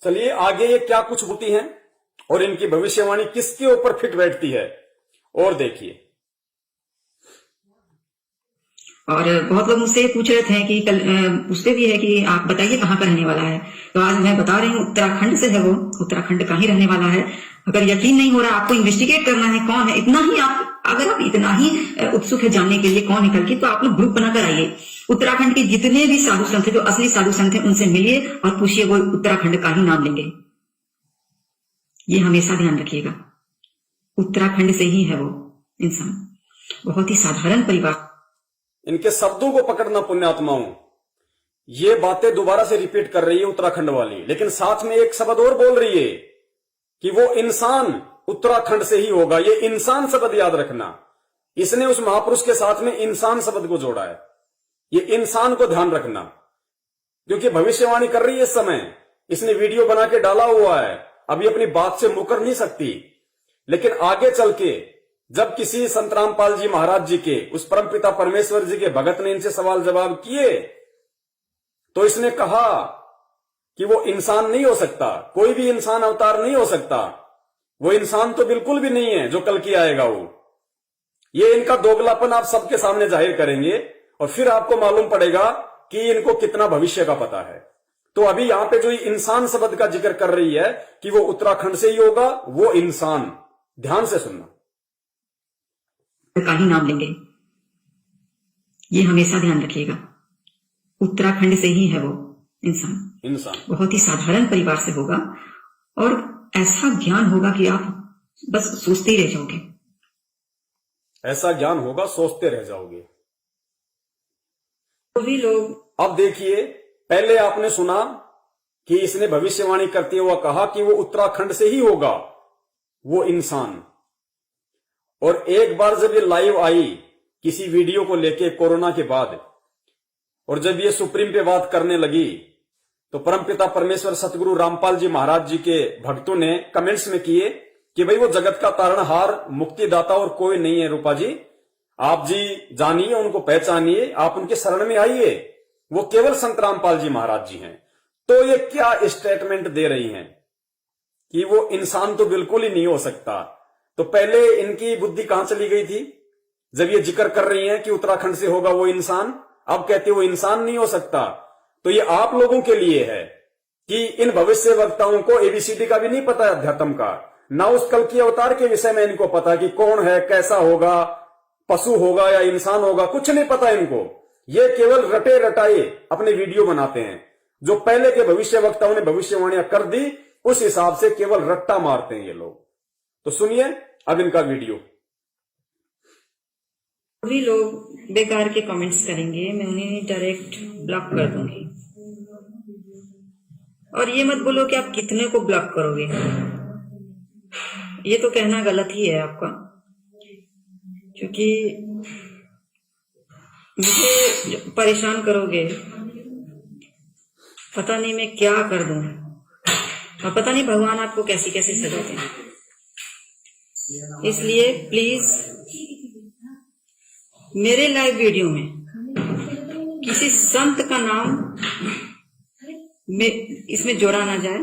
चलिए आगे ये क्या कुछ होती हैं और इनकी भविष्यवाणी किसके ऊपर फिट बैठती है और देखिए। और बहुत लोग मुझसे पूछ रहे थे कि कल पूछते भी है कि आप बताइए कहाँ का रहने वाला है। तो आज मैं बता रही हूँ उत्तराखंड से है वो, उत्तराखंड का ही रहने वाला है। अगर यकीन नहीं हो रहा, आपको इन्वेस्टिगेट करना है कौन है, इतना ही आप अगर आप इतना ही उत्सुक है जानने के लिए कौन है कल्कि, तो आप लोग ग्रुप बनाकर आइए। उत्तराखंड के जितने भी साधु संत है, जो असली साधु संत है, उनसे मिलिए और पूछिए, वो उत्तराखंड का ही नाम लेंगे। ये हमेशा ध्यान रखिएगा, उत्तराखंड से ही है वो इंसान, बहुत ही साधारण परिवार। इनके शब्दों को पकड़ना पुण्यात्माओं, ये बातें दोबारा से रिपीट कर रही है उत्तराखंड वाली, लेकिन साथ में एक शब्द और बोल रही है कि वो इंसान उत्तराखंड से ही होगा। ये इंसान शब्द याद रखना, इसने उस महापुरुष के साथ में इंसान शब्द को जोड़ा है। ये इंसान को ध्यान रखना, क्योंकि भविष्यवाणी कर रही है इस समय, इसने वीडियो बना के डाला हुआ है, अभी अपनी बात से मुकर नहीं सकती। लेकिन आगे चल के जब किसी संत रामपाल जी महाराज जी के, उस परमपिता परमेश्वर जी के भगत ने इनसे सवाल जवाब किए, तो इसने कहा कि वो इंसान नहीं हो सकता, कोई भी इंसान अवतार नहीं हो सकता, वो इंसान तो बिल्कुल भी नहीं है जो कल की आएगा वो। ये इनका दोगलापन आप सबके सामने जाहिर करेंगे और फिर आपको मालूम पड़ेगा कि इनको कितना भविष्य का पता है। तो अभी यहां पे जो इंसान शब्द का जिक्र कर रही है कि वो उत्तराखंड से ही होगा, वो इंसान, ध्यान से सुनना, का ही नाम लेंगे। ये हमेशा ध्यान रखिएगा, उत्तराखंड से ही है वो इंसान, बहुत ही साधारण परिवार से होगा और ऐसा ज्ञान होगा कि आप बस सोचते ही रह जाओगे। ऐसा ज्ञान होगा, सोचते रह जाओगे। तो भी लोग, अब देखिए, पहले आपने सुना कि इसने भविष्यवाणी करते हुए कहा कि वो उत्तराखंड से ही होगा वो इंसान। और एक बार जब ये लाइव आई किसी वीडियो को लेके कोरोना के बाद, और जब ये सुप्रीम पे बात करने लगी, तो परमपिता परमेश्वर सतगुरु रामपाल जी महाराज जी के भक्तों ने कमेंट्स में किए कि भाई वो जगत का तारणहार, मुक्तिदाता और कोई नहीं है रूपा जी, आप जी जानिए, उनको पहचानिए, आप उनके शरण में आइए, वो केवल संत रामपाल जी महाराज जी हैं। तो ये क्या स्टेटमेंट दे रही हैं कि वो इंसान तो बिल्कुल ही नहीं हो सकता। तो पहले इनकी बुद्धि कहां चली गई थी जब ये जिक्र कर रही हैं कि उत्तराखंड से होगा वो इंसान, अब कहते वो इंसान नहीं हो सकता। तो ये आप लोगों के लिए है कि इन भविष्य वक्ताओं को एबीसीडी का भी नहीं पता है अध्यात्म का, ना उस कल की अवतार के विषय में इनको पता कि कौन है, कैसा होगा, पशु होगा या इंसान होगा, कुछ नहीं पता इनको। ये केवल रटे रटाए अपने वीडियो बनाते हैं, जो पहले के भविष्य वक्ताओं ने भविष्यवाणियां कर दी उस हिसाब से केवल रट्टा मारते हैं ये लोग। तो सुनिए अब इनका वीडियो। भी लोग बेकार के कमेंट्स करेंगे, मैं उन्हें डायरेक्ट ब्लॉक कर दूंगी। और ये मत बोलो कि आप कितने को ब्लॉक करोगे, ये तो कहना गलत ही है आपका, क्योंकि मुझे परेशान करोगे, पता नहीं मैं क्या कर दूं, और पता नहीं भगवान आपको कैसी कैसी सजा दें। इसलिए प्लीज मेरे लाइव वीडियो में किसी संत का नाम में इसमें जोड़ा ना जाए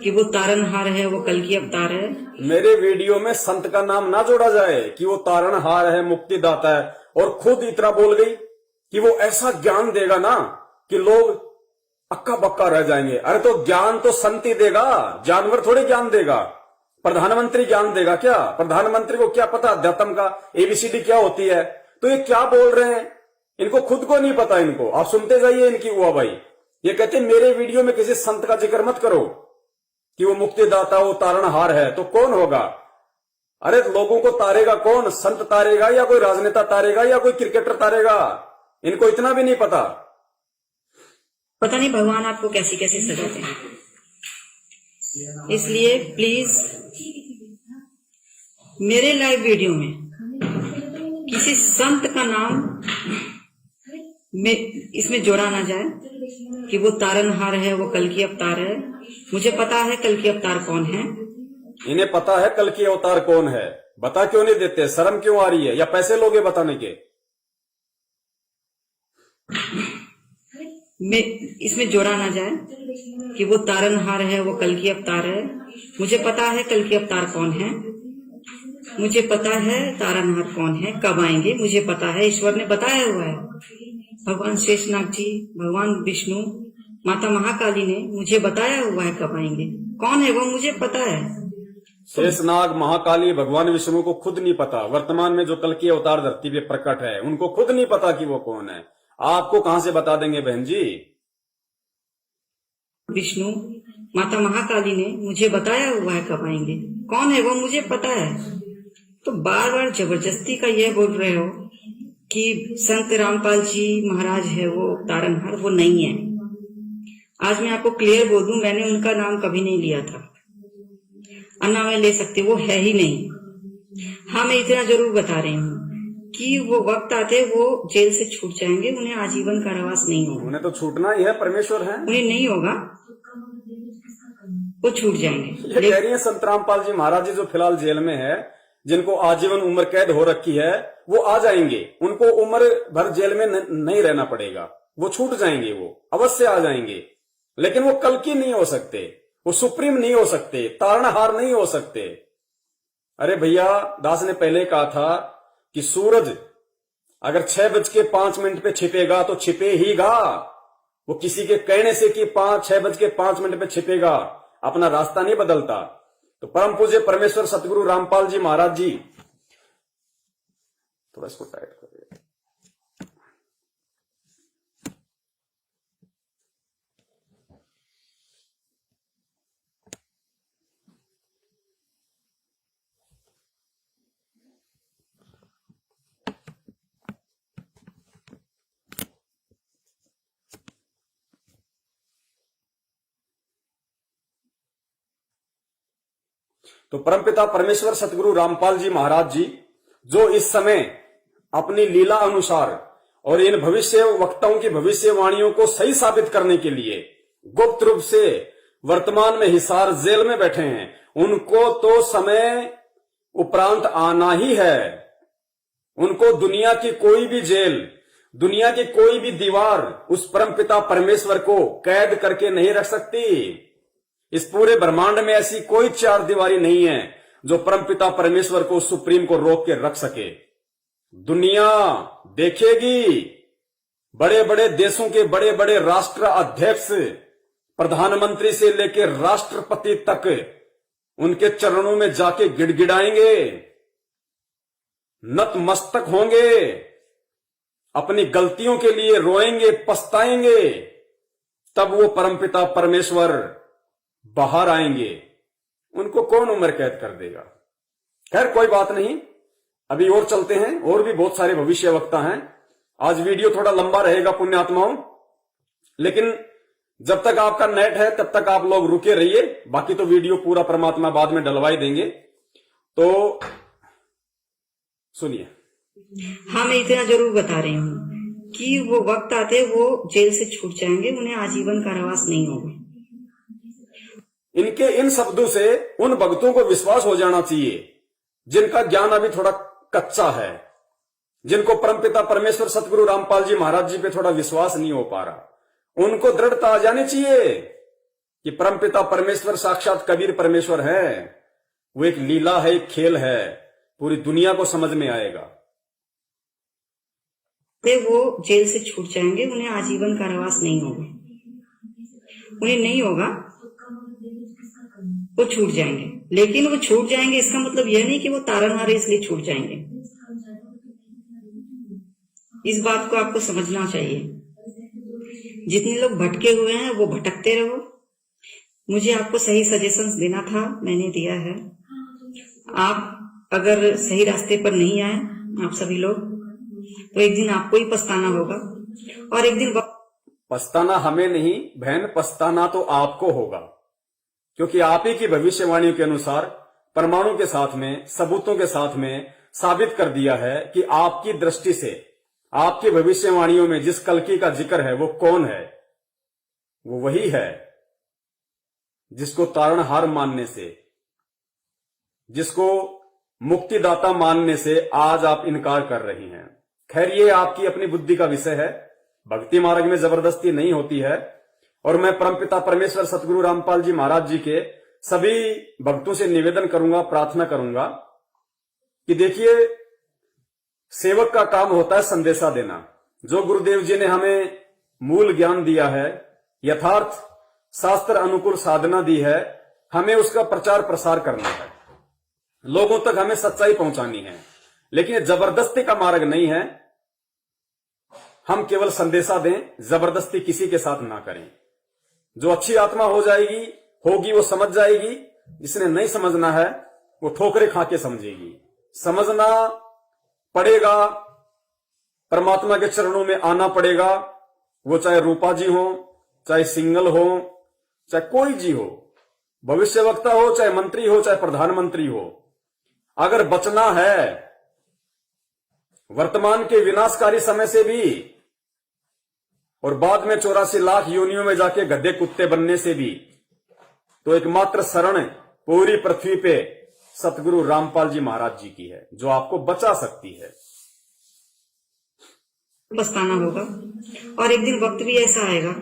कि वो तारणहार है, वो कल की अवतार है। मेरे वीडियो में संत का नाम ना जोड़ा जाए कि वो तारणहार है, मुक्तिदाता है, और खुद इतना बोल गई कि वो ऐसा ज्ञान देगा ना कि लोग अक्का बक्का रह जाएंगे। अरे तो ज्ञान तो संत ही देगा, जानवर थोड़े ज्ञान देगा, प्रधानमंत्री ज्ञान देगा क्या? प्रधानमंत्री को क्या पता अध्यात्म का एबीसीडी क्या होती है? तो ये क्या बोल रहे हैं, इनको खुद को नहीं पता। इनको आप सुनते जाइए इनकी हुआ भाई। ये कहते मेरे वीडियो में किसी संत का जिक्र मत करो कि वो मुक्तिदाता, वो तारणहार है। तो कौन होगा? अरे लोगों को तारेगा कौन? संत तारेगा या कोई राजनेता तारेगा या कोई क्रिकेटर तारेगा? इनको इतना भी नहीं पता। पता नहीं भगवान आपको कैसी कैसी सजा दें। इसलिए प्लीज मेरे लाइव वीडियो में किसी संत का नाम में इसमें जोड़ा ना जाए कि वो तारणहार है, वो कल की अवतार है। मुझे पता है कल की अवतार कौन है, इन्हें पता है कल की अवतार कौन है। बता क्यों नहीं देते? शर्म क्यों आ रही है, या पैसे लोगे बताने के? में इसमें जोड़ा ना जाए कि वो तारनहार है, वो कल की अवतार है। मुझे पता है कल की अवतार कौन है, मुझे पता है तारनहार कौन है, कब आएंगे मुझे पता है, ईश्वर ने बताया हुआ है। भगवान शेषनाग जी, भगवान विष्णु, माता महाकाली ने मुझे बताया हुआ है कब आएंगे, कौन है वो मुझे पता है। शेषनाग, महाकाली, भगवान विष्णु को खुद नहीं पता। वर्तमान में जो कल की अवतार धरती पे प्रकट है, उनको खुद नहीं पता कि वो कौन है। आपको कहां से बता देंगे बहन जी? विष्णु, माता महाकाली ने मुझे बताया हुआ है कब आएंगे, कौन है वो मुझे पता है। तो बार बार जबरदस्ती का यह बोल रहे हो कि संत रामपाल जी महाराज है वो तारनहार, वो नहीं है। आज मैं आपको क्लियर बोल दूं, मैंने उनका नाम कभी नहीं लिया था, अन्ना मैं ले सकती, वो है ही नहीं। हाँ, मैं इतना जरूर बता रही हूँ कि वो वक्त आते वो जेल से छूट जाएंगे, उन्हें आजीवन कारावास नहीं होगा। उन्हें तो छूटना ही है, परमेश्वर है। उन्हें नहीं होगा, वो छूट जाएंगे। ये कह रही है संत रामपाल जी महाराज जी जो फिलहाल जेल में है, जिनको आजीवन उम्र कैद हो रखी है, वो आ जाएंगे। उनको उम्र भर जेल में नहीं रहना पड़ेगा, वो छूट जाएंगे, वो अवश्य आ जाएंगे। लेकिन वो कल की नहीं हो सकते, वो सुप्रीम नहीं हो सकते, तारणहार नहीं हो सकते। अरे भैया, दास ने पहले कहा था कि सूरज अगर 6:05 पे छिपेगा तो छिपे ही गा। वो किसी के कहने से कि 6:05 पे छिपेगा, अपना रास्ता नहीं बदलता। तो परम पूज्य परमेश्वर सतगुरु रामपाल जी महाराज जी, थोड़ा इसको टाइट करिए। तो परमपिता परमेश्वर सतगुरु रामपाल जी महाराज जी, जो इस समय अपनी लीला अनुसार और इन भविष्य वक्ताओं की भविष्यवाणियों को सही साबित करने के लिए गुप्त रूप से वर्तमान में हिसार जेल में बैठे हैं, उनको तो समय उपरांत आना ही है। उनको दुनिया की कोई भी जेल, दुनिया की कोई भी दीवार उस परमपिता परमेश्वर को कैद करके नहीं रख सकती। इस पूरे ब्रह्मांड में ऐसी कोई चार दीवारी नहीं है जो परमपिता परमेश्वर को, सुप्रीम को रोक के रख सके। दुनिया देखेगी, बड़े बड़े देशों के बड़े बड़े राष्ट्र अध्यक्ष, प्रधानमंत्री से लेकर राष्ट्रपति तक उनके चरणों में जाके गिड़गिड़ाएंगे, नतमस्तक होंगे, अपनी गलतियों के लिए रोएंगे, पछताएंगे। तब वो परमपिता परमेश्वर बाहर आएंगे। उनको कौन उम्र कैद कर देगा? खैर कोई बात नहीं, अभी और चलते हैं, और भी बहुत सारे भविष्य वक्ता हैं। आज वीडियो थोड़ा लंबा रहेगा पुण्यात्माओं, लेकिन जब तक आपका नेट है तब तक आप लोग रुके रहिए, बाकी तो वीडियो पूरा परमात्मा बाद में डलवाई देंगे। तो सुनिए। हाँ, मैं इतना जरूर बता रही हूँ कि वो वक्त आते वो जेल से छूट जाएंगे, उन्हें आजीवन कारावास नहीं होगा। इनके इन शब्दों से उन भक्तों को विश्वास हो जाना चाहिए जिनका ज्ञान अभी थोड़ा कच्चा है, जिनको परमपिता परमेश्वर सतगुरु रामपाल जी महाराज जी पे थोड़ा विश्वास नहीं हो पा रहा। उनको दृढ़ता आ जानी चाहिए कि परमपिता परमेश्वर साक्षात कबीर परमेश्वर है। वो एक लीला है, एक खेल है, पूरी दुनिया को समझ में आएगा। वो जेल से छूट जाएंगे, उन्हें आजीवन कारावास नहीं होगा। उन्हें नहीं होगा, वो छूट जाएंगे। लेकिन वो छूट जाएंगे इसका मतलब यह नहीं कि वो तारनहार है इसलिए छूट जाएंगे। इस बात को आपको समझना चाहिए। जितने लोग भटके हुए हैं वो भटकते रहो। मुझे आपको सही सजेशंस देना था, मैंने दिया है। आप अगर सही रास्ते पर नहीं आए, आप सभी लोग, तो एक दिन आपको ही पछताना होगा। और एक दिन पछताना हमें नहीं बहन, पछताना तो आपको होगा, क्योंकि आप ही की भविष्यवाणियों के अनुसार प्रमाणों के साथ में, सबूतों के साथ में साबित कर दिया है कि आपकी दृष्टि से, आपकी भविष्यवाणियों में जिस कल्कि का जिक्र है वो कौन है? वो वही है जिसको तारणहार मानने से, जिसको मुक्तिदाता मानने से आज आप इनकार कर रही हैं। खैर ये आपकी अपनी बुद्धि का विषय है, भक्ति मार्ग में जबरदस्ती नहीं होती है। और मैं परमपिता परमेश्वर सतगुरु रामपाल जी महाराज जी के सभी भक्तों से निवेदन करूंगा, प्रार्थना करूंगा कि देखिए, सेवक का काम होता है संदेशा देना। जो गुरुदेव जी ने हमें मूल ज्ञान दिया है, यथार्थ शास्त्र अनुकूल साधना दी है, हमें उसका प्रचार प्रसार करना है, लोगों तक हमें सच्चाई पहुंचानी है। लेकिन ये जबरदस्ती का मार्ग नहीं है। हम केवल संदेशा दें, जबरदस्ती किसी के साथ ना करें। जो अच्छी आत्मा हो जाएगी, होगी, वो समझ जाएगी। जिसने नहीं समझना है वो ठोकरे खा के समझेगी। समझना पड़ेगा, परमात्मा के चरणों में आना पड़ेगा। वो चाहे रूपा जी हो, चाहे सिंगल हो, चाहे कोई जी हो, भविष्य वक्ता हो, चाहे मंत्री हो, चाहे प्रधानमंत्री हो। अगर बचना है वर्तमान के विनाशकारी समय से भी और बाद में 84 लाख योनियों में जाके गधे कुत्ते बनने से भी, तो एकमात्र शरण पूरी पृथ्वी पे सतगुरु रामपाल जी महाराज जी की है, जो आपको बचा सकती है। पछताना होगा और एक दिन वक्त भी ऐसा आएगा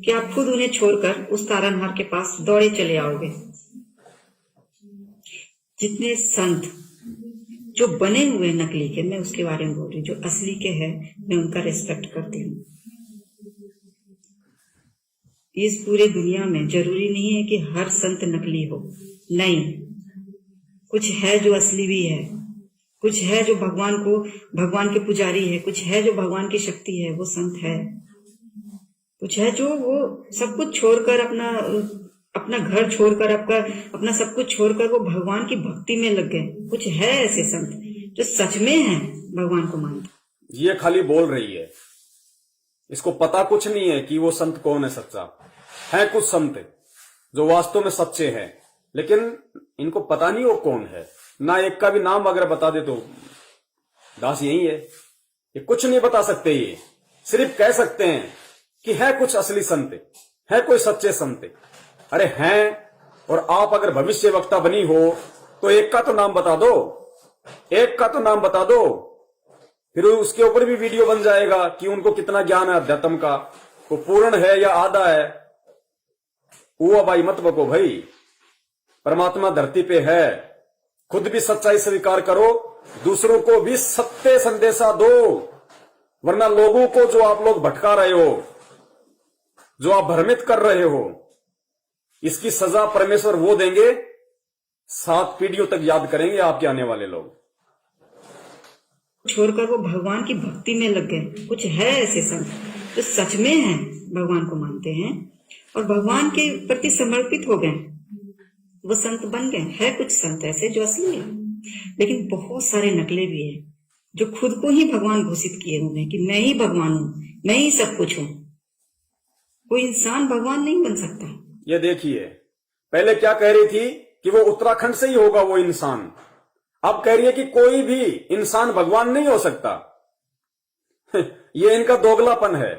कि आप खुद उन्हें छोड़कर उस तारनहार के पास दौड़े चले आओगे। जितने संत जो बने हुए नकली के, मैं उसके बारे में बोल रही हूँ, जो असली के हैं, मैं उनका रिस्पेक्ट करती हूँ। इस पूरे दुनिया में जरूरी नहीं है कि हर संत नकली हो, नहीं, कुछ है जो असली भी है, कुछ है जो भगवान के पुजारी है, कुछ है जो भगवान की शक्ति है, वो संत है। कुछ है जो वो सब कुछ छोड़कर अपना घर छोड़कर अपना सब कुछ छोड़कर वो भगवान की भक्ति में लग गए। कुछ है ऐसे संत जो सच में है भगवान को मानते। ये खाली बोल रही है, इसको पता कुछ नहीं है कि वो संत कौन है सच्चा। है कुछ संत जो वास्तव में सच्चे हैं, लेकिन इनको पता नहीं वो कौन है। ना एक का भी नाम अगर बता दे तो दास यही है। ये कुछ नहीं बता सकते, ये सिर्फ कह सकते हैं कि है कुछ असली संत, है कोई सच्चे संत। अरे हैं, और आप अगर भविष्य वक्ता बनी हो तो एक का तो नाम बता दो, एक का तो नाम बता दो, फिर उसके ऊपर भी वीडियो बन जाएगा कि उनको कितना ज्ञान है अध्यात्म का, वो पूर्ण है या आधा है। हुआ भाई मत बको भाई, परमात्मा धरती पे है। खुद भी सच्चाई स्वीकार करो, दूसरों को भी सत्य संदेशा दो, वरना लोगों को जो आप लोग भटका रहे हो, जो आप भ्रमित कर रहे हो, इसकी सजा परमेश्वर वो देंगे, 7 पीढ़ियों तक याद करेंगे आपके आने वाले लोग। छोड़कर वो भगवान की भक्ति में लग गए। कुछ है ऐसे संत जो सच में है भगवान को मानते हैं और भगवान के प्रति समर्पित हो गए, वो संत बन गए। है कुछ संत ऐसे जो असली है, लेकिन बहुत सारे नकले भी है जो खुद को ही भगवान घोषित किए हुए हैं कि मैं ही भगवान हूं, मैं ही सब कुछ हूं। कोई इंसान भगवान नहीं बन सकता। ये देखिए, पहले क्या कह रही थी कि वो उत्तराखंड से ही होगा वो इंसान, अब कह रही है कि कोई भी इंसान भगवान नहीं हो सकता। ये इनका दोगलापन है।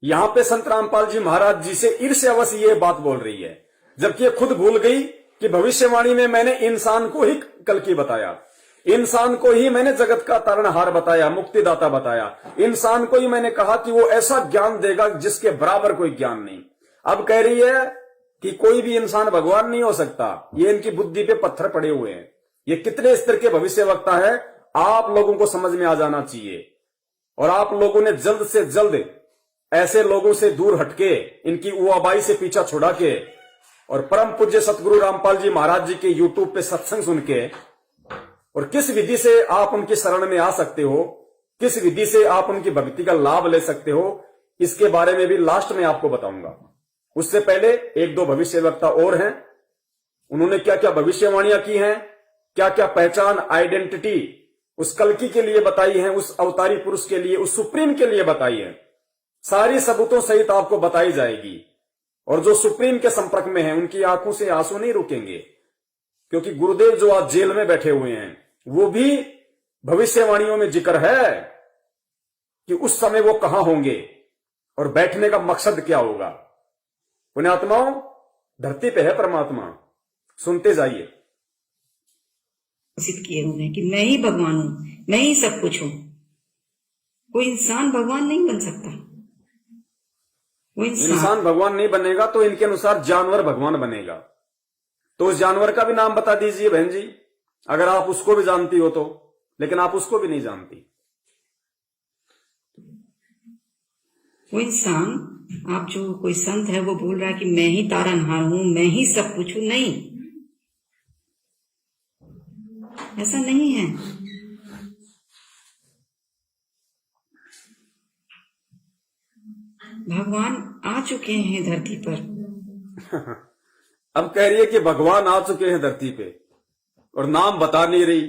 यहां पे संत रामपाल जी महाराज जी से ईर्ष्यावश ये बात बोल रही है, जबकि ये खुद भूल गई कि भविष्यवाणी में मैंने इंसान को ही कल की बताया, इंसान को ही मैंने जगत का तारणहार बताया, मुक्तिदाता बताया। इंसान को ही मैंने कहा कि वो ऐसा ज्ञान देगा जिसके बराबर कोई ज्ञान नहीं। अब कह रही है कि कोई भी इंसान भगवान नहीं हो सकता। ये इनकी बुद्धि पे पत्थर पड़े हुए हैं। ये कितने स्तर के भविष्य वक्ता है, आप लोगों को समझ में आ जाना चाहिए। और आप लोगों ने जल्द से जल्द ऐसे लोगों से दूर हटके, इनकी उआबाई से पीछा छुड़ा के, और परम पूज्य सतगुरु रामपाल जी महाराज जी के यूट्यूब पे सत्संग सुन के, और किस विधि से आप उनकी शरण में आ सकते हो, किस विधि से आप उनकी भक्ति का लाभ ले सकते हो, इसके बारे में भी लास्ट में आपको बताऊंगा। उससे पहले 1-2 भविष्य वक्ता और हैं, उन्होंने क्या क्या भविष्यवाणियां की हैं, क्या क्या पहचान, आइडेंटिटी उस कल्कि के लिए बताई है, उस अवतारी पुरुष के लिए, उस सुप्रीम के लिए बताई है, सारी सबूतों सहित आपको बताई जाएगी। और जो सुप्रीम के संपर्क में है उनकी आंखों से आंसू नहीं रुकेंगे, क्योंकि गुरुदेव जो आज जेल में बैठे हुए हैं, वो भी भविष्यवाणियों में जिक्र है कि उस समय वो कहां होंगे और बैठने का मकसद क्या होगा। पुण्यात्माओं, धरती पे है परमात्मा, सुनते जाइए। घोषित किए हुए हैं कि मैं ही भगवान हूं, मैं ही सब कुछ हूं। कोई इंसान भगवान नहीं बन सकता। वो इंसान भगवान नहीं बनेगा तो इनके अनुसार जानवर भगवान बनेगा। तो उस जानवर का भी नाम बता दीजिए बहन जी, अगर आप उसको भी जानती हो तो। लेकिन आप उसको भी नहीं जानती। वो इंसान, आप जो कोई संत है वो बोल रहा है कि मैं ही तारनहार हूं, मैं ही सब कुछ हूं, नहीं, ऐसा नहीं है। भगवान आ चुके हैं धरती पर। अब कह रही है कि भगवान आ चुके हैं धरती पे और नाम बता नहीं रही।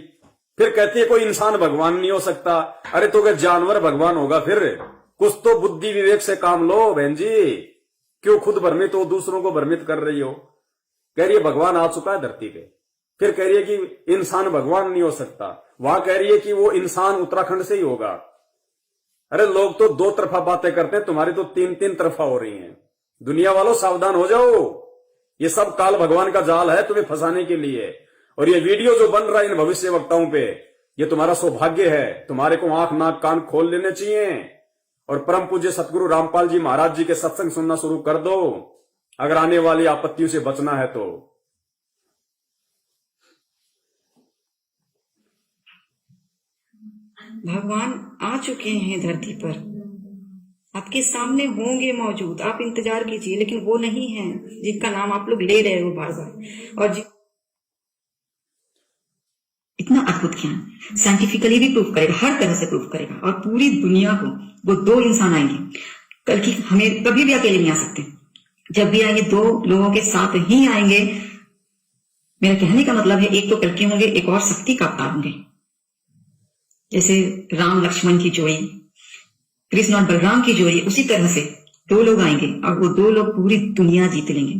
फिर कहती है कोई इंसान भगवान नहीं हो सकता। अरे तो अगर जानवर भगवान होगा फिर कुछ तो बुद्धि विवेक से काम लो बहन जी। क्यों खुद भ्रमित हो, दूसरों को भ्रमित कर रही हो। कह रही है भगवान आ चुका है धरती पे, फिर कह रही है कि इंसान भगवान नहीं हो सकता। वहां कह रही है कि वो इंसान उत्तराखंड से ही होगा। अरे लोग तो दो तरफा बातें करते हैं, तुम्हारी तो तीन तीन तरफा हो रही हैं। दुनिया वालों सावधान हो जाओ, ये सब काल भगवान का जाल है तुम्हें फंसाने के लिए। और ये वीडियो जो बन रहा है इन भविष्य वक्ताओं पे, ये तुम्हारा सौभाग्य है। तुम्हारे को आंख नाक कान खोल लेने चाहिए और परम पूज्य सतगुरु रामपाल जी महाराज जी के सत्संग सुनना शुरू कर दो, अगर आने वाली आपत्तियों से बचना है तो। भगवान आ चुके हैं धरती पर, आपके सामने होंगे मौजूद, आप इंतजार कीजिए। लेकिन वो नहीं है जिनका नाम आप लोग ले रहे हो बार बार। और इतना अद्भुत ज्ञान साइंटिफिकली भी प्रूफ करेगा, हर तरह से प्रूफ करेगा। और पूरी दुनिया को वो दो इंसान आएंगे कल की, हमें कभी भी अकेले नहीं आ सकते। जब भी आएंगे दो लोगों के साथ ही आएंगे। मेरा कहने का मतलब है एक तो कल के होंगे, एक और शक्ति का अवतार होंगे। जैसे राम लक्ष्मण की जोड़ी, कृष्ण और बलराम की जोड़ी, उसी तरह से दो लोग आएंगे और वो दो लोग पूरी दुनिया जीत लेंगे।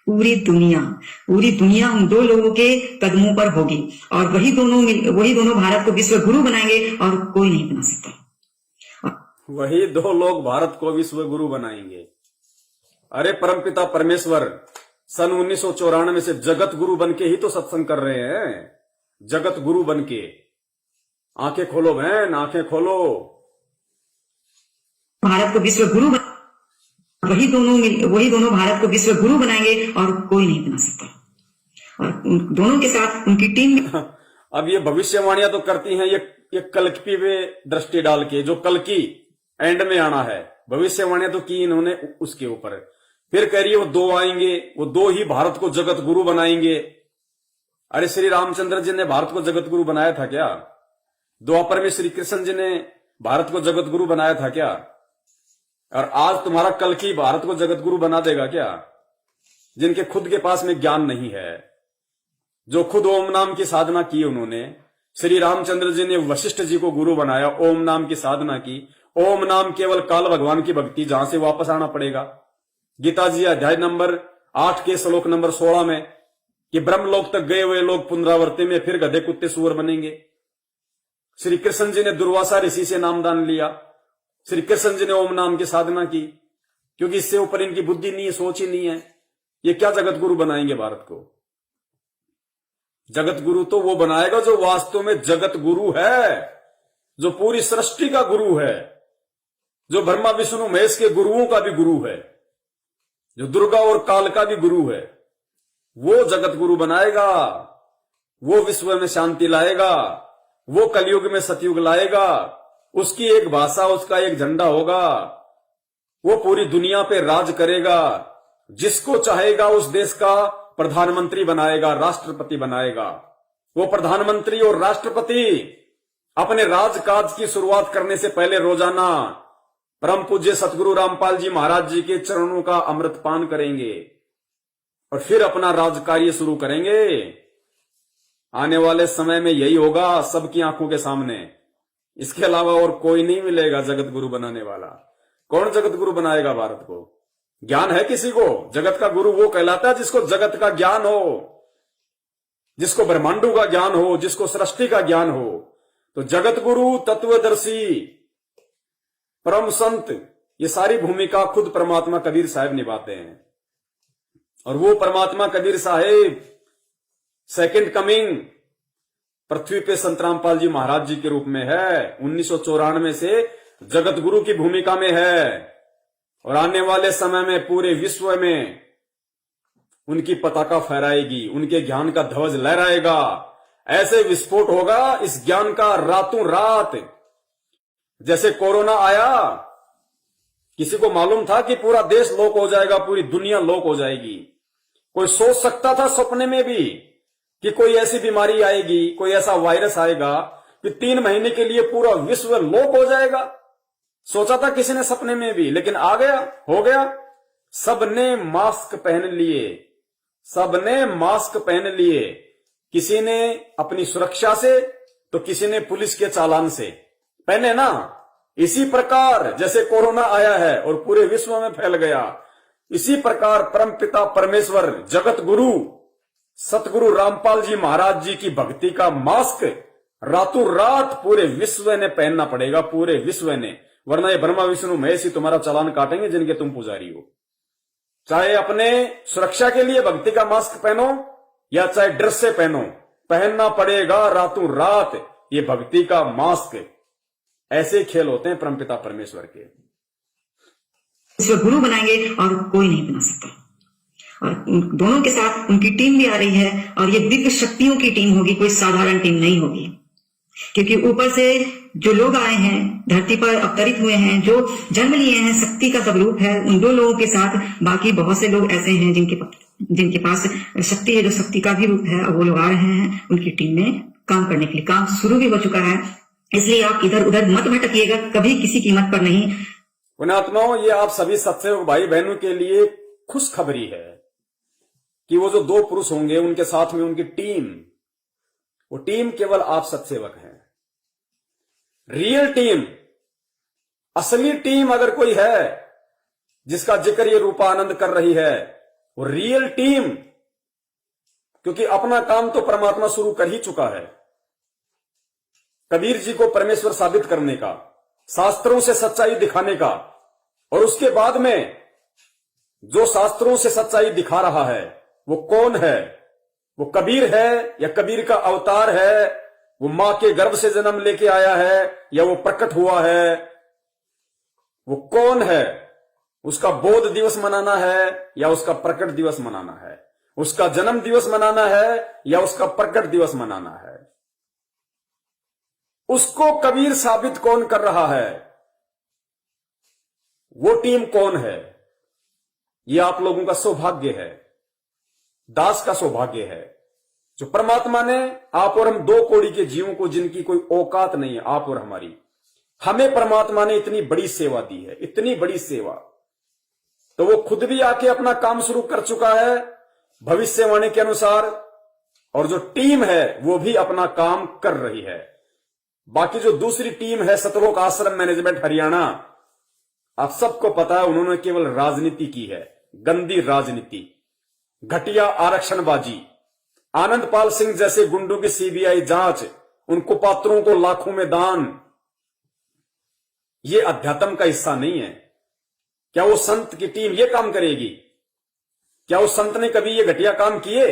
पूरी दुनिया उन दो लोगों के कदमों पर होगी और वही दोनों भारत को विश्व गुरु बनाएंगे और कोई नहीं बना सकता। वही दो लोग भारत को विश्व गुरु बनाएंगे। अरे परमपिता परमेश्वर सन 1994 से जगत गुरु बन के ही तो सत्संग कर रहे हैं। जगत गुरु बन के। आंखें खोलो बहन, आंखें खोलो। भारत को विश्व गुरु वही दोनों भारत को विश्व गुरु बनाएंगे और कोई नहीं बना सकता। और उन दोनों के साथ उनकी टीम अब ये भविष्यवाणियां तो करती हैं ये कल्की पे दृष्टि डाल के, जो कल की एंड में आना है। भविष्यवाणियां तो की इन्होंने उसके ऊपर। फिर कह रही है वो दो आएंगे, वो दो ही भारत को जगत गुरु बनाएंगे। अरे श्री रामचंद्र जी ने भारत को जगत गुरु बनाया था क्या? द्वापर में श्री कृष्ण जी ने भारत को जगत गुरु बनाया था क्या? और आज तुम्हारा कल की भारत को जगत गुरु बना देगा क्या? जिनके खुद के पास में ज्ञान नहीं है, जो खुद ओम नाम की साधना की उन्होंने। श्री रामचंद्र जी ने वशिष्ठ जी को गुरु बनाया, ओम नाम की साधना की। ओम नाम केवल काल भगवान की भक्ति, जहां से वापस आना पड़ेगा। गीता जी अध्याय नंबर 8 के श्लोक नंबर 16 में कि ब्रह्मलोक तक गए हुए लोग पुनरावृत्ति में फिर गधे कुत्ते सुअर बनेंगे। श्री कृष्ण जी ने दुर्वासा ऋषि से नामदान लिया। श्री कृष्ण जी ने ओम नाम की साधना की, क्योंकि इससे ऊपर इनकी बुद्धि नहीं है, सोच ही नहीं है। ये क्या जगत गुरु बनाएंगे भारत को? जगत गुरु तो वो बनाएगा जो वास्तव में जगत गुरु है, जो पूरी सृष्टि का गुरु है, जो ब्रह्मा विष्णु महेश के गुरुओं का भी गुरु है, जो दुर्गा और काल का भी गुरु है। वो जगत गुरु बनाएगा, वो विश्व में शांति लाएगा, वो कलयुग में सतयुग लाएगा। उसकी एक भाषा, उसका एक झंडा होगा। वो पूरी दुनिया पे राज करेगा। जिसको चाहेगा उस देश का प्रधानमंत्री बनाएगा, राष्ट्रपति बनाएगा। वो प्रधानमंत्री और राष्ट्रपति अपने राजकाज की शुरुआत करने से पहले रोजाना परम पूज्य सतगुरु रामपाल जी महाराज जी के चरणों का अमृत पान करेंगे और फिर अपना राजकार्य शुरू करेंगे। आने वाले समय में यही होगा सबकी आंखों के सामने। इसके अलावा और कोई नहीं मिलेगा जगत गुरु बनाने वाला। कौन जगत गुरु बनाएगा भारत को? ज्ञान है किसी को? जगत का गुरु वो कहलाता है जिसको जगत का ज्ञान हो, जिसको ब्रह्मांडों का ज्ञान हो, जिसको सृष्टि का ज्ञान हो। तो जगत गुरु, तत्वदर्शी, परम संत, ये सारी भूमिका खुद परमात्मा कबीर साहब निभाते हैं। और वो परमात्मा कबीर साहेब सेकंड कमिंग पृथ्वी पे संत रामपाल जी महाराज जी के रूप में है। 1994 से जगत गुरु की भूमिका में है और आने वाले समय में पूरे विश्व में उनकी पताका फहराएगी, उनके ज्ञान का ध्वज लहराएगा। ऐसे विस्फोट होगा इस ज्ञान का रातों रात। जैसे कोरोना आया, किसी को मालूम था कि पूरा देश लोक हो जाएगा, पूरी दुनिया लोक हो जाएगी? कोई सोच सकता था सपने में भी कि कोई ऐसी बीमारी आएगी, कोई ऐसा वायरस आएगा कि 3 महीने के लिए पूरा विश्व लोक हो जाएगा? सोचा था किसी ने सपने में भी? लेकिन आ गया, हो गया। सबने मास्क पहन लिए, सबने मास्क पहन लिए। किसी ने अपनी सुरक्षा से तो किसी ने पुलिस के चालान से पहने ना। इसी प्रकार जैसे कोरोना आया है और पूरे विश्व में फैल गया, इसी प्रकार परमपिता परमेश्वर जगत गुरु सतगुरु रामपाल जी महाराज जी की भक्ति का मास्क रातों रात पूरे विश्व ने पहनना पड़ेगा, पूरे विश्व ने। वरना ये ब्रह्मा विष्णु महेश ही तुम्हारा चालान काटेंगे जिनके तुम पुजारी हो। चाहे अपने सुरक्षा के लिए भक्ति का मास्क पहनो या चाहे डर से पहनो, पहनना पड़ेगा रातों रात ये भक्ति का मास्क। ऐसे खेल होते हैं परमपिता परमेश्वर के। विश्व गुरु बनाएंगे और कोई नहीं बना सकता। और दोनों के साथ उनकी टीम भी आ रही है और ये दिव्य शक्तियों की टीम होगी, कोई साधारण टीम नहीं होगी। क्योंकि ऊपर से जो लोग आए हैं, धरती पर अवतरित हुए हैं, जो जन्म लिए हैं, शक्ति का स्वरूप है, उन 2 लोगों के साथ बाकी बहुत से लोग ऐसे हैं जिनके पास शक्ति है, जो शक्ति का भी रूप है, और वो लोग आ रहे हैं उनकी टीम में काम करने के लिए। काम शुरू भी हो चुका है, इसलिए आप इधर उधर मत भटकिएगा, कभी किसी कीमत पर नहीं। पुण्यात्माओं, ये आप सभी सत्सेवक भाई बहनों के लिए खुशखबरी है कि वो जो 2 पुरुष होंगे उनके साथ में उनकी टीम, वो टीम केवल आप सत्सेवक हैं। रियल टीम, असली टीम अगर कोई है जिसका जिक्र ये रूपानंद कर रही है, वो रियल टीम, क्योंकि अपना काम तो परमात्मा शुरू कर ही चुका है। कबीर जी को परमेश्वर साबित करने का, शास्त्रों से सच्चाई दिखाने का, और उसके बाद में जो शास्त्रों से सच्चाई दिखा रहा है वो कौन है? वो कबीर है या कबीर का अवतार है? वो मां के गर्भ से जन्म लेके आया है या वो प्रकट हुआ है? वो कौन है? उसका बोध दिवस मनाना है या उसका प्रकट दिवस मनाना है? उसका जन्म दिवस मनाना है या उसका प्रकट दिवस मनाना है? उसको कबीर साबित कौन कर रहा है? वो टीम कौन है? ये आप लोगों का सौभाग्य है, दास का सौभाग्य है, जो परमात्मा ने आप और हम 2 कौड़ी के जीवों को, जिनकी कोई औकात नहीं है, आप और हमारी, हमें परमात्मा ने इतनी बड़ी सेवा दी है, इतनी बड़ी सेवा। तो वो खुद भी आके अपना काम शुरू कर चुका है भविष्यवाणी के अनुसार, और जो टीम है वो भी अपना काम कर रही है। बाकी जो दूसरी टीम है सतलोक आश्रम मैनेजमेंट हरियाणा, आप सबको पता है उन्होंने केवल राजनीति की है, गंदी राजनीति, घटिया आरक्षणबाजी, आनंदपाल सिंह जैसे गुंडों की सीबीआई जांच, उन कुपात्रों को लाखों में दान। ये अध्यात्म का हिस्सा नहीं है। क्या वो संत की टीम ये काम करेगी? क्या उस संत ने कभी ये घटिया काम किए?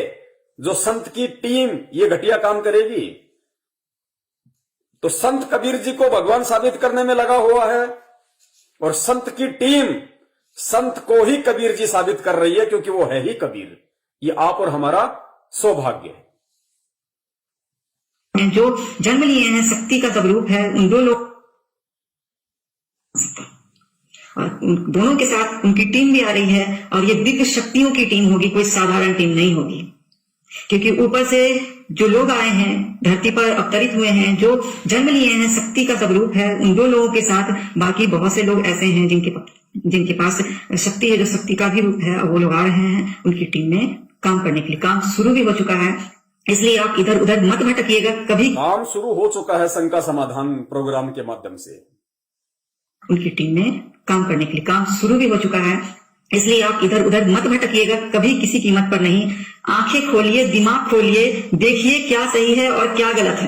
जो संत की टीम ये घटिया काम करेगी? तो संत कबीर जी को भगवान साबित करने में लगा हुआ है, और संत की टीम संत को ही कबीर जी साबित कर रही है, क्योंकि वो है ही कबीर। ये आप और हमारा सौभाग्य है। जो जन्म लिए हैं, शक्ति का स्वरूप है, उन 2 लोग और दोनों के साथ उनकी टीम भी आ रही है और ये दिव्य शक्तियों की टीम होगी, कोई साधारण टीम नहीं होगी। क्योंकि ऊपर से जो लोग आए हैं, धरती पर अवतरित हुए हैं, जो जन्म लिए हैं, शक्ति का स्वरूप है, उन 2 लोगों के साथ बाकी बहुत से लोग ऐसे हैं जिनके पास शक्ति है, जो शक्ति का भी रूप है, और वो लोग आ रहे हैं उनकी टीम में काम करने के लिए। काम शुरू भी हो चुका है, इसलिए आप इधर उधर मत भटकिएगा, कभी। काम शुरू हो चुका है शंका समाधान प्रोग्राम के माध्यम से उनकी टीम में काम करने के लिए। काम शुरू भी हो चुका है, इसलिए आप इधर उधर मत भटकिएगा, कभी किसी कीमत पर नहीं। आंखें खोलिए, दिमाग खोलिए, देखिए क्या सही है और क्या गलत है,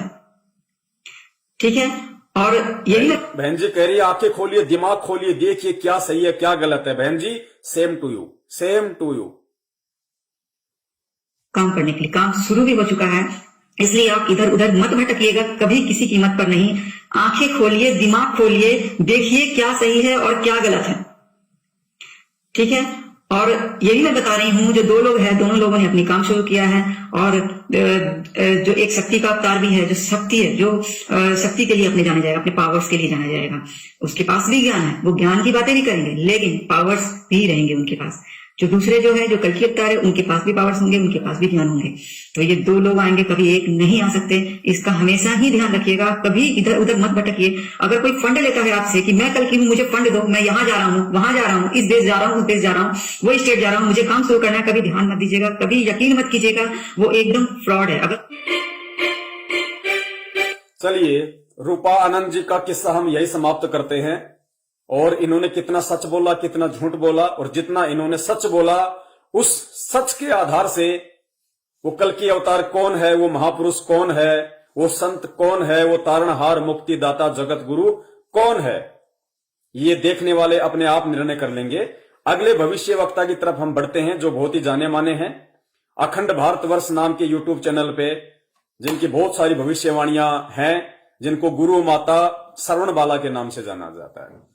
ठीक है। और यही बहन जी कह रही है, आंखें खोलिए, दिमाग खोलिए, देखिए क्या सही है क्या गलत है। बहन जी same to you, same to you. काम करने के लिए। काम शुरू भी हो चुका है, इसलिए आप इधर उधर मत भटकिएगा, कभी किसी कीमत पर नहीं। आंखें खोलिए, दिमाग खोलिए, देखिए क्या सही है और क्या गलत है, ठीक है। और ये भी मैं बता रही हूँ, जो दो लोग हैं, दोनों लोगों ने अपनी काम शुरू किया है, और जो एक शक्ति का अवतार भी है, जो शक्ति है, जो शक्ति के लिए अपने जाने जाएगा, अपने पावर्स के लिए जाना जाएगा, उसके पास भी ज्ञान है, वो ज्ञान की बातें भी करेंगे, लेकिन पावर्स भी रहेंगे उनके पास। जो दूसरे जो है, जो कल की अवतार है, उनके पास भी पावर्स होंगे, उनके पास भी ज्ञान होंगे। तो ये दो लोग आएंगे, कभी एक नहीं आ सकते, इसका हमेशा ही ध्यान रखिएगा। कभी इधर उधर मत भटकिए। अगर कोई फंड लेता है आपसे कि मैं कल की हूँ, मुझे फंड दो, मैं यहाँ जा रहा हूँ, वहां जा रहा हूँ, इस देश जा रहा हूँ, उस देश जा रहा हूँ, वो स्टेट जा रहा हूँ, मुझे काम शुरू करना है, कभी ध्यान मत दीजिएगा, कभी यकीन मत कीजिएगा, वो एकदम फ्रॉड है। अगर चलिए, रूपा आनंद जी का किस्सा हम यही समाप्त करते हैं। और इन्होंने कितना सच बोला, कितना झूठ बोला, और जितना इन्होंने सच बोला, उस सच के आधार से वो कल की अवतार कौन है, वो महापुरुष कौन है, वो संत कौन है, वो तारणहार मुक्तिदाता जगत गुरु कौन है, ये देखने वाले अपने आप निर्णय कर लेंगे। अगले भविष्य वक्ता की तरफ हम बढ़ते हैं, जो बहुत ही जाने माने हैं, अखंड भारतवर्ष नाम के यूट्यूब चैनल पे, जिनकी बहुत सारी भविष्यवाणियां हैं, जिनको गुरु माता श्रवण बाला के नाम से जाना जाता है।